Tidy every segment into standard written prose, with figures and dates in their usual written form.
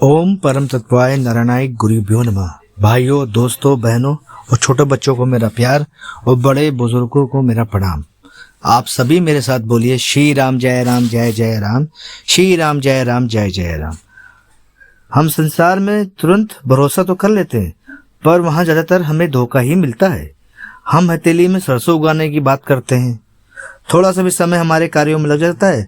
ओम परम तत्वाय नारायणाय गुरुभ्यो नमः। भाइयों, दोस्तों, बहनों और छोटे बच्चों को मेरा प्यार और बड़े बुजुर्गों को मेरा प्रणाम। आप सभी मेरे साथ बोलिए श्री राम जय राम जय जय राम, श्री राम जय राम जय जय राम। हम संसार में तुरंत भरोसा तो कर लेते हैं, पर वहाँ ज़्यादातर हमें धोखा ही मिलता है। हम हथेली में सरसों उगाने की बात करते हैं, थोड़ा सा भी समय हमारे कार्यों में लग जाता है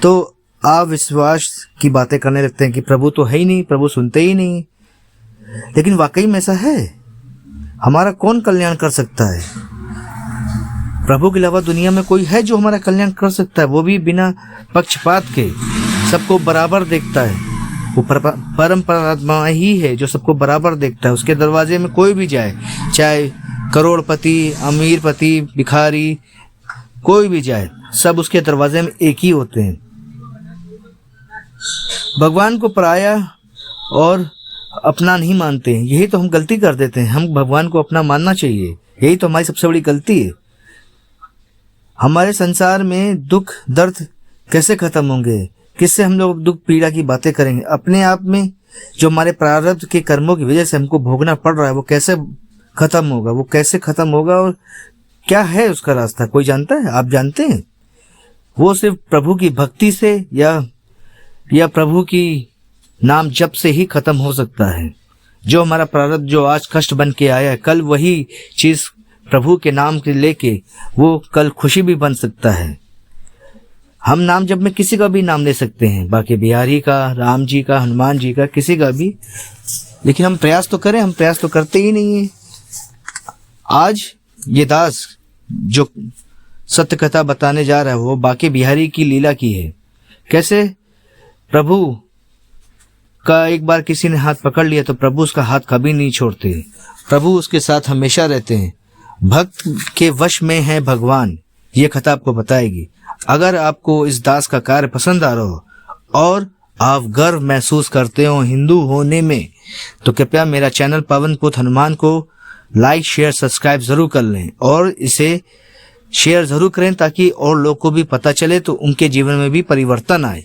तो अविश्वास की बातें करने लगते हैं कि प्रभु तो है ही नहीं, प्रभु सुनते ही नहीं। लेकिन वाकई में ऐसा है? हमारा कौन कल्याण कर सकता है? प्रभु के अलावा दुनिया में कोई है जो हमारा कल्याण कर सकता है? वो भी बिना पक्षपात के सबको बराबर देखता है। वो परम परमात्मा ही है जो सबको बराबर देखता है। उसके दरवाजे में कोई भी जाए, चाहे करोड़पति, अमीरपति, भिखारी, कोई भी जाए, सब उसके दरवाजे में एक ही होते हैं। भगवान को पराया और अपना नहीं मानते हैं। यही तो हम गलती कर देते हैं। हम भगवान को अपना मानना चाहिए, यही तो हमारी सबसे बड़ी गलती है। हमारे संसार में दुख दर्द कैसे खत्म होंगे? किससे हम लोग दुख पीड़ा की बातें करेंगे? अपने आप में जो हमारे प्रारब्ध के कर्मों की वजह से हमको भोगना पड़ रहा है, वो कैसे खत्म होगा? वो कैसे खत्म होगा और क्या है उसका रास्ता? कोई जानता है? आप जानते हैं? वो सिर्फ प्रभु की भक्ति से या प्रभु की नाम जप से ही खत्म हो सकता है। जो हमारा प्रारब्ध जो आज कष्ट बन के आया है, कल वही चीज प्रभु के नाम के लेके वो कल खुशी भी बन सकता है। हम नाम जप में किसी का भी नाम ले सकते हैं, बाकी बिहारी का, राम जी का, हनुमान जी का, किसी का भी। लेकिन हम प्रयास तो करें, हम प्रयास तो करते ही नहीं है। आज ये दास जो सत्य कथा बताने जा रहा है वो बाकी बिहारी की लीला की है। कैसे प्रभु का एक बार किसी ने हाथ पकड़ लिया तो प्रभु उसका हाथ कभी नहीं छोड़ते। प्रभु उसके साथ हमेशा रहते हैं। भक्त के वश में है भगवान, ये कथा आपको बताएगी। अगर आपको इस दास का कार्य पसंद आ रहा हो और आप गर्व महसूस करते हो हिंदू होने में, तो कृपया मेरा चैनल पवन पुत्र हनुमान को लाइक शेयर सब्सक्राइब जरूर कर लें और इसे शेयर जरूर करें ताकि और लोग को भी पता चले, तो उनके जीवन में भी परिवर्तन आए।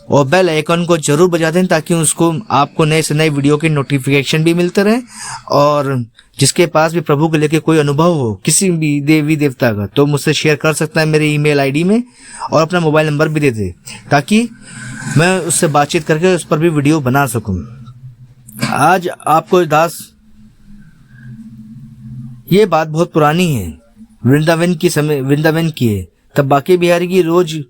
और बेल आइकन को जरूर बजा दें ताकि उसको आपको नए से नए वीडियो के नोटिफिकेशन भी मिलते रहें। और जिसके पास भी प्रभु को लेके कोई अनुभव हो किसी भी देवी देवता का, तो मुझसे शेयर कर सकता है मेरे ईमेल आईडी में, और अपना मोबाइल नंबर भी दे दे ताकि मैं उससे बातचीत करके उस पर भी वीडियो बना सकूं। आज आपको दास, ये बात बहुत पुरानी है, वृंदावन की है। तब बाकी बिहारी की रोज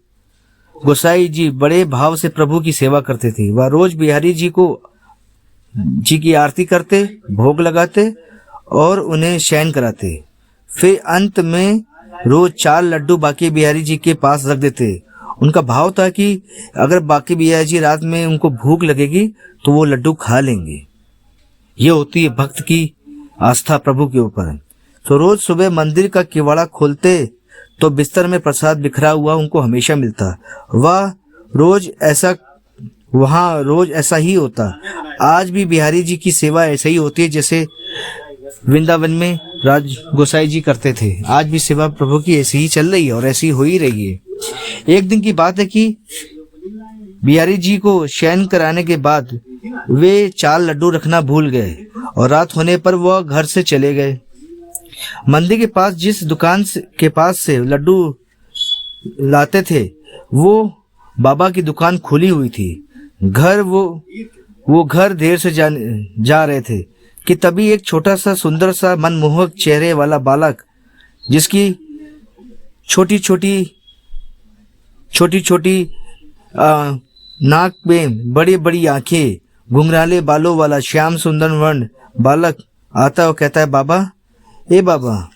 गोसाई जी बड़े भाव से प्रभु की सेवा करते थे। वह रोज बिहारी जी की आरती करते, भोग लगाते और उन्हें शयन कराते। फिर अंत में रोज 4 लड्डू बाकी बिहारी जी के पास रख देते। उनका भाव था कि अगर बाकी बिहारी जी रात में उनको भूख लगेगी तो वो लड्डू खा लेंगे। ये होती है भक्त की आस्था प्रभु के ऊपर। तो रोज सुबह मंदिर का किवाड़ा खोलते तो बिस्तर में प्रसाद बिखरा हुआ उनको हमेशा मिलता। वहाँ रोज ऐसा ही होता। आज भी बिहारी जी की सेवा ऐसे ही होती है जैसे वृंदावन में राज गोसाई जी करते थे। आज भी सेवा प्रभु की ऐसी ही चल रही है और ऐसी हो ही रही है। एक दिन की बात है कि बिहारी जी को शयन कराने के बाद वे 4 लड्डू रखना भूल गए और रात होने पर वह घर से चले गए। मंदिर के पास जिस दुकान के पास से लड्डू लाते थे वो बाबा की दुकान खुली हुई थी। वो घर देर से जा रहे थे कि तभी एक छोटा सा सुंदर सा मनमोहक चेहरे वाला बालक, जिसकी छोटी छोटी नाक में बड़ी बड़ी आंखें, घुंघराले बालों वाला श्याम सुंदर वर्ण बालक आता और कहता है, बाबा, ए बाबा,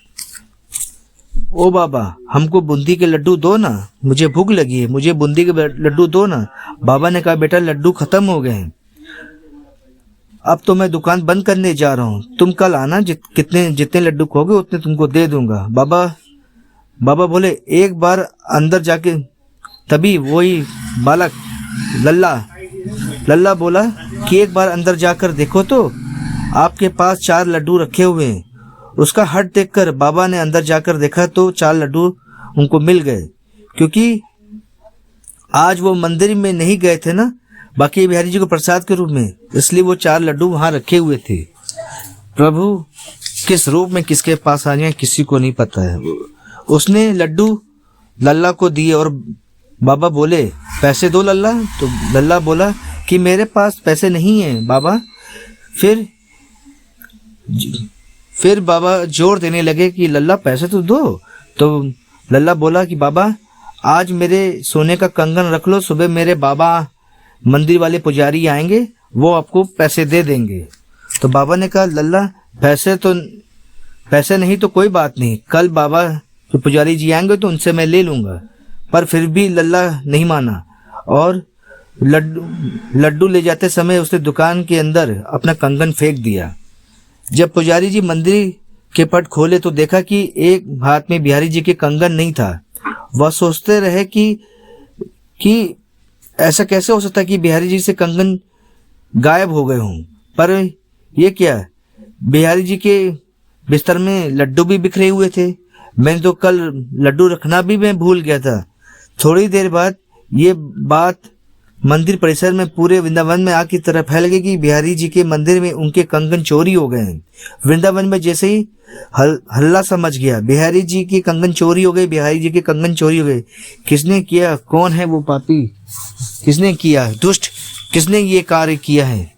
ओ बाबा, हमको बूंदी के लड्डू दो ना, मुझे भूख लगी है, मुझे बूंदी के लड्डू दो ना। बाबा ने कहा, बेटा, लड्डू खत्म हो गए हैं, अब तो मैं दुकान बंद करने जा रहा हूँ, तुम कल आना, जितने लड्डू खोगे उतने तुमको दे दूंगा। बाबा बोले, एक बार अंदर जाके। तभी वही बालक लल्ला बोला कि एक बार अंदर जाकर देखो तो आपके पास 4 लड्डू रखे हुए हैं। उसका हट देखकर बाबा ने अंदर जाकर देखा तो 4 लड्डू उनको मिल गए, क्योंकि आज वो मंदिर में नहीं गए थे ना, बाकी बिहारी जी को प्रसाद के रूप में, इसलिए वो 4 लड्डू वहां रखे हुए थे। प्रभु किस रूप में किसके पास आ जाए किसी को नहीं पता है। उसने लड्डू लल्ला को दिए और बाबा बोले पैसे दो लल्ला। तो लल्ला बोला कि मेरे पास पैसे नहीं हैं बाबा। फिर बाबा जोर देने लगे कि लल्ला पैसे तो दो। तो लल्ला बोला कि बाबा आज मेरे सोने का कंगन रख लो, सुबह मेरे बाबा मंदिर वाले पुजारी आएंगे, वो आपको पैसे दे देंगे। तो बाबा ने कहा लल्ला पैसे नहीं तो कोई बात नहीं, कल बाबा जो पुजारी जी आएंगे तो उनसे मैं ले लूँगा। पर फिर भी लल्ला नहीं माना और लड्डू ले जाते समय उसने दुकान के अंदर अपना कंगन फेंक दिया। जब पुजारी जी मंदिर के पट खोले तो देखा कि एक हाथ में बिहारी जी के कंगन नहीं था। वह सोचते रहे कि ऐसा कैसे हो सकता है कि बिहारी जी से कंगन गायब हो गए हों। पर ये क्या, बिहारी जी के बिस्तर में लड्डू भी बिखरे हुए थे। मैंने तो कल लड्डू रखना भी मैं भूल गया था। थोड़ी देर बाद ये बात मंदिर परिसर में पूरे वृंदावन में आग की तरह फैल गई कि बिहारी जी के मंदिर में उनके कंगन चोरी हो गए हैं। वृंदावन में जैसे ही हल्ला समझ गया, बिहारी जी की कंगन चोरी हो गई, बिहारी जी के कंगन चोरी हो गए। किसने किया? कौन है वो पापी? किसने किया? दुष्ट किसने ये कार्य किया है?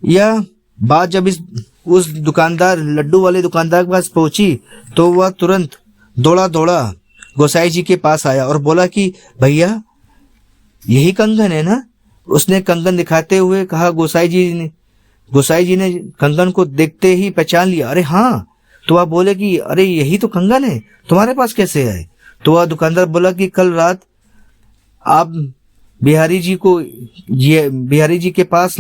यह बात जब उस दुकानदार लड्डू वाले दुकानदार के पास पहुंची तो वह तुरंत दौड़ा गोसाई जी के पास आया और बोला कि भैया यही कंगन है ना? उसने कंगन दिखाते हुए कहा। गोसाई जी ने कंगन को देखते ही पहचान लिया। अरे हाँ। तो वह बोले कि अरे यही तो कंगन है, तुम्हारे पास कैसे है? तो वह दुकानदार बोला कि कल रात आप बिहारी जी के पास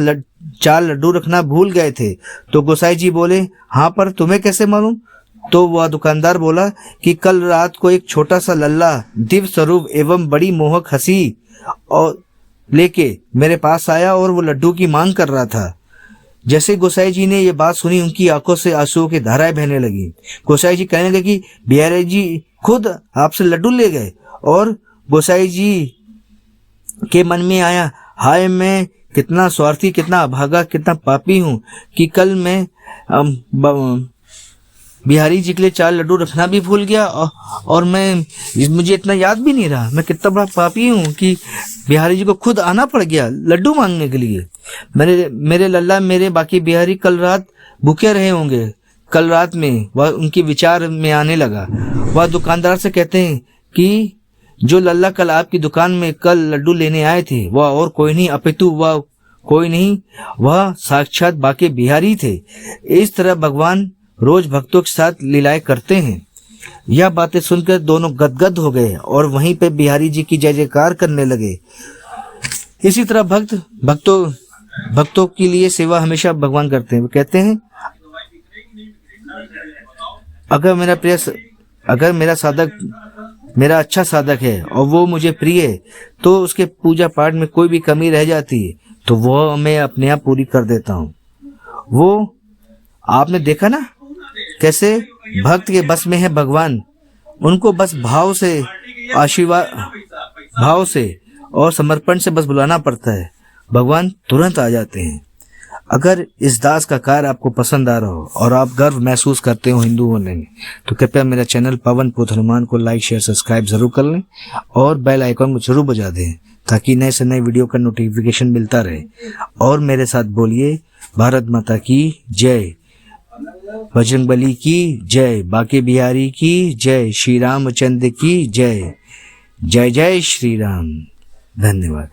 4 लड्डू रखना भूल गए थे। तो गोसाई जी बोले हाँ, पर तुम्हें कैसे मालूम? तो वह दुकानदार बोला कि कल रात को एक छोटा सा लल्ला दिव्य स्वरूप एवं बड़ी मोहक हंसी और लेके मेरे पास आया और वो लड्डू की मांग कर रहा था। जैसे गोसाई जी ने ये बात सुनी, उनकी आंखों से आंसुओं की धाराएं बहने लगी। गोसाई जी कहने लगे कि बिहारी जी खुद आपसे लड्डू ले गए। और गोसाई जी के मन में आया, हाय मैं कितना स्वार्थी, कितना अभागा, कितना पापी हूँ कि कल मैं बिहारी जी के लिए 4 लड्डू रखना भी भूल गया और मुझे इतना याद भी नहीं रहा। मैं कितना बड़ा पापी हूँ कि बिहारी जी को खुद आना पड़ गया लड्डू मांगने के लिए। मेरे लल्ला, मेरे बाकी बिहारी कल रात भूखे रहे होंगे। कल रात में वह उनके विचार में आने लगा। वह दुकानदार से कहते हैं कि जो लल्ला कल आपकी दुकान में कल लड्डू लेने आए थे वह और कोई नहीं अपितु वह साक्षात बाकी बिहारी थे। इस तरह भगवान रोज भक्तों के साथ लीलाएं करते हैं। यह बातें सुनकर दोनों गदगद हो गए और वहीं पे बिहारी जी की जय जयकार करने लगे। इसी तरह भक्तों के लिए सेवा हमेशा भगवान करते हैं। वो कहते हैं अगर मेरा अच्छा साधक है और वो मुझे प्रिय है तो उसके पूजा पाठ में कोई भी कमी रह जाती है तो वह मैं अपने आप पूरी कर देता हूँ। वो आपने देखा ना कैसे भक्त के बस में है भगवान। उनको बस भाव से और समर्पण से बस बुलाना पड़ता है, भगवान तुरंत आ जाते हैं। अगर इस दास का कार्य आपको पसंद आ रहा हो और आप गर्व महसूस करते हो हिंदू होने में तो कृपया मेरा चैनल पवन पुत्र हनुमान को लाइक शेयर सब्सक्राइब जरूर कर लें और बेल आइकॉन को जरूर बजा दें ताकि नए से नए वीडियो का नोटिफिकेशन मिलता रहे। और मेरे साथ बोलिए भारत माता की जय, बजरंगबली की जय, बाके बिहारी की जय, श्री रामचंद्र की जय। जय जय श्री राम। धन्यवाद।